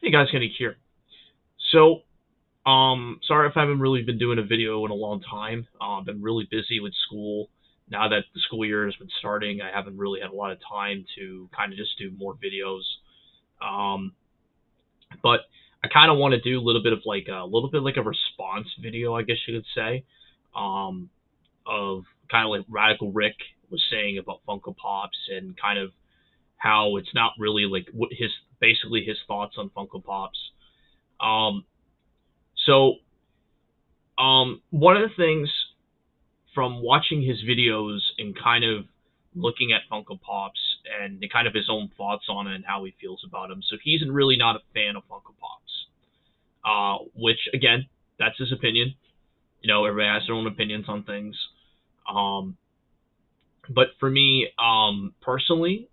Hey guys, Kenny here. So, sorry if I haven't really been doing a video in a long time. I've been really busy with school. Now that the school year has been starting, I haven't really had a lot of time to kind of just do more videos. Um, but I kind of want to do a little bit like a response video, I guess you could say, um, of kind of like Radical Rick was saying about Funko Pops and kind of how it's not really like what his basically his thoughts on Funko Pops. Um, so one of the things from watching his videos and kind of looking at Funko Pops and kind of his own thoughts on it and how he feels about them. So he's really not a fan of Funko Pops, which again, that's his opinion. Everybody has their own opinions on things. Um, but for me, personally,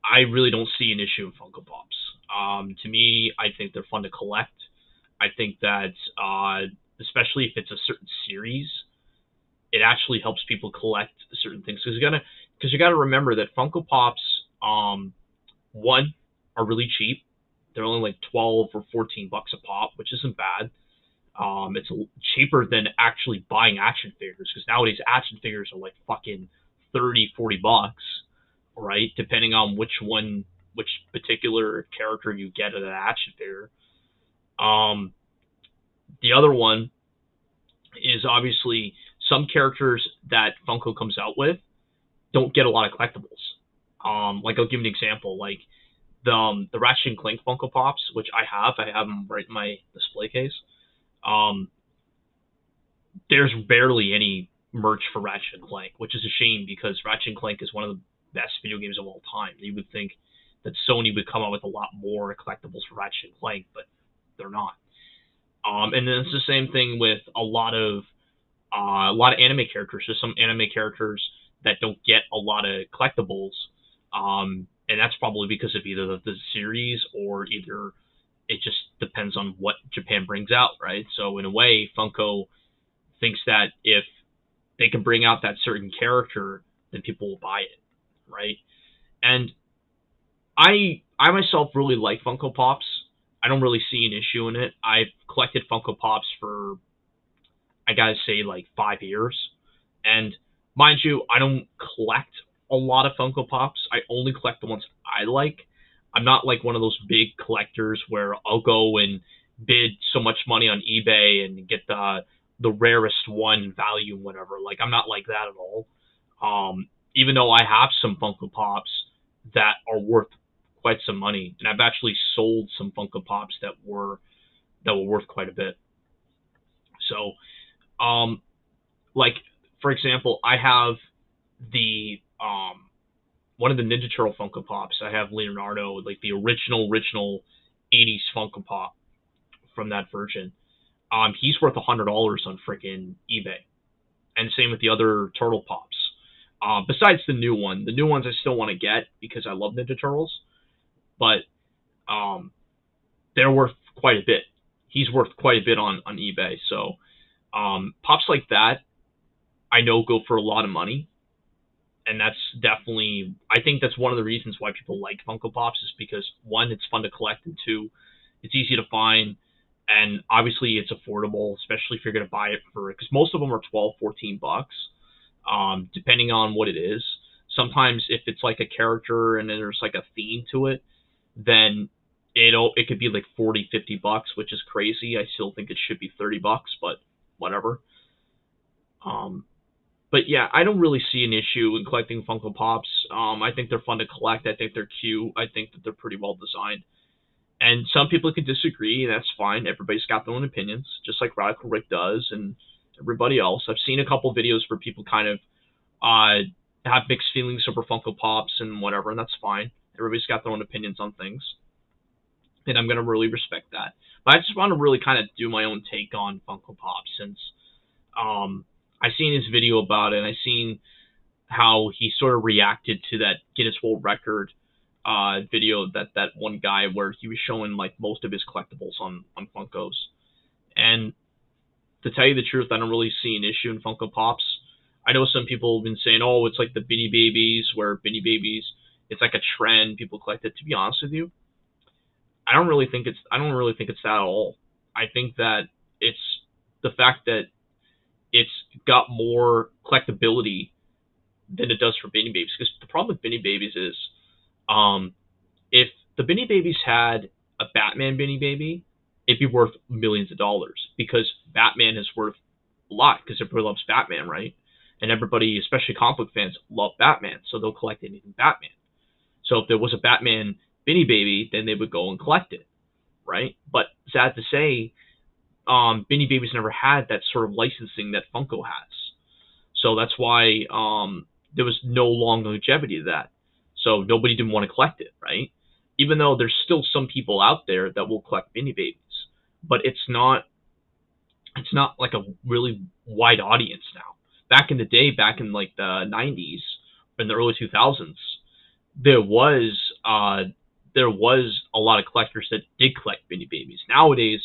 I really don't see an issue with Funko Pops. To me, I think they're fun to collect. I think that, especially if it's a certain series, it actually helps people collect certain things because you gotta remember that Funko Pops, one, are really cheap. They're only like 12 or 14 bucks a pop, which isn't bad. It's cheaper than actually buying action figures because nowadays action figures are like fucking 30, 40 bucks, right? Depending on which particular character you get of that action figure. Um, the other one is obviously some characters that Funko comes out with don't get a lot of collectibles. Like I'll give you an example, like the Ratchet and Clank Funko Pops, which I have them right in my display case. Um, there's barely any merch for Ratchet and Clank, which is a shame because Ratchet and Clank is one of the best video games of all time. You would think that Sony would come out with a lot more collectibles for Ratchet and Clank, but they're not. And then it's the same thing with a lot of anime characters. There's some anime characters that don't get a lot of collectibles, and that's probably because of either the series or either it just depends on what Japan brings out, right? So in a way, Funko thinks that if they can bring out that certain character, then people will buy it, right? And I myself really like Funko Pops. I don't really see an issue in it. I've collected Funko Pops for, I gotta say, like 5 years. And mind you, I don't collect a lot of Funko Pops. I only collect the ones I like. I'm not like one of those big collectors where I'll go and bid so much money on eBay and get the rarest one value and whatever. Like I'm not like that at all. Even though I have some Funko Pops that are worth quite some money, and I've actually sold some Funko Pops that were worth quite a bit. So, um, like for example, I have the one of the Ninja Turtle Funko Pops. I have Leonardo, like the original '80s Funko Pop from that version. He's worth $100 on freaking eBay, and same with the other Turtle Pops. Besides the new ones I still want to get because I love Ninja Turtles, but um, they're worth quite a bit. He's worth quite a bit on eBay. So pops like that I know go for a lot of money, and that's definitely, I think that's one of the reasons why people like Funko Pops is because one, it's fun to collect, and two, it's easy to find, and obviously it's affordable, especially if you're going to buy it for, because most of them are 12, 14 bucks, depending on what it is. Sometimes if it's like a character and then there's like a theme to it, then it could be like 40, 50 bucks, which is crazy. I still think it should be 30 bucks, but whatever. Um, but yeah, I don't really see an issue in collecting Funko Pops. I think they're fun to collect. I think they're cute. I think that they're pretty well designed. And some people can disagree, and that's fine. Everybody's got their own opinions, just like Radical Rick does, and everybody else. I've seen a couple videos where people kind of have mixed feelings over Funko Pops and whatever, and that's fine. Everybody's got their own opinions on things, and I'm gonna really respect that. But I just want to really kind of do my own take on Funko Pops since I seen his video about it, and I seen how he sort of reacted to that Guinness World Record video that one guy where he was showing like most of his collectibles on Funkos. And to tell you the truth, I don't really see an issue in Funko Pops. I know some people have been saying, oh, it's like the Beanie Babies, where Beanie Babies, it's like a trend, people collect it. To be honest with you, I don't really think it's that at all. I think that it's the fact that it's got more collectability than it does for Beanie Babies. Because the problem with Beanie Babies is, um, if the Beanie Babies had a Batman Beanie Baby, it'd be worth millions of dollars because Batman is worth a lot because everybody loves Batman, right? And everybody, especially comic book fans, love Batman, so they'll collect anything Batman. So if there was a Batman Beanie Baby, then they would go and collect it, right? But sad to say, Beanie Babies never had that sort of licensing that Funko has. So that's why there was no long longevity to that. So nobody didn't want to collect it, right? Even though there's still some people out there that will collect Beanie Babies, but it's not like a really wide audience now. Back in the day, back in like the 90s, in the early 2000s, there was uh, there was a lot of collectors that did collect Beanie Babies. Nowadays,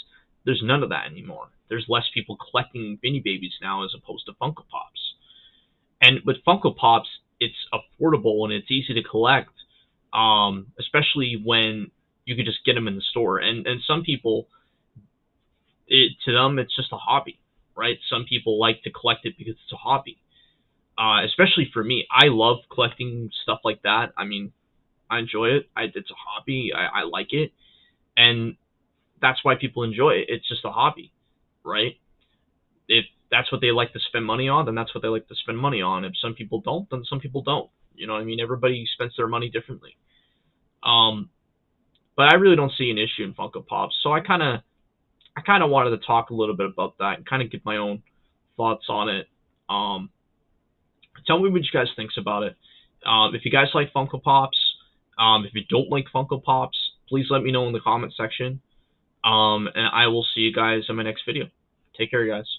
there's none of that anymore. There's less people collecting Beanie Babies now as opposed to Funko Pops. And with Funko Pops, it's affordable and it's easy to collect, especially when you can just get them in the store. And some people, to them, it's just a hobby, right? Some people like to collect it because it's a hobby. Especially for me, I love collecting stuff like that. I mean, I enjoy it. It's a hobby. I like it, and that's why people enjoy it. It's just a hobby, right? If that's what they like to spend money on, then that's what they like to spend money on. If some people don't, then some people don't. You know what I mean? Everybody spends their money differently. Um, but I really don't see an issue in Funko Pops. So I kind of wanted to talk a little bit about that and kind of give my own thoughts on it. Um, Tell me what you guys thinks about it. If you guys like Funko Pops, if you don't like Funko Pops, please let me know in the comment section. And I will see you guys in my next video. Take care, guys.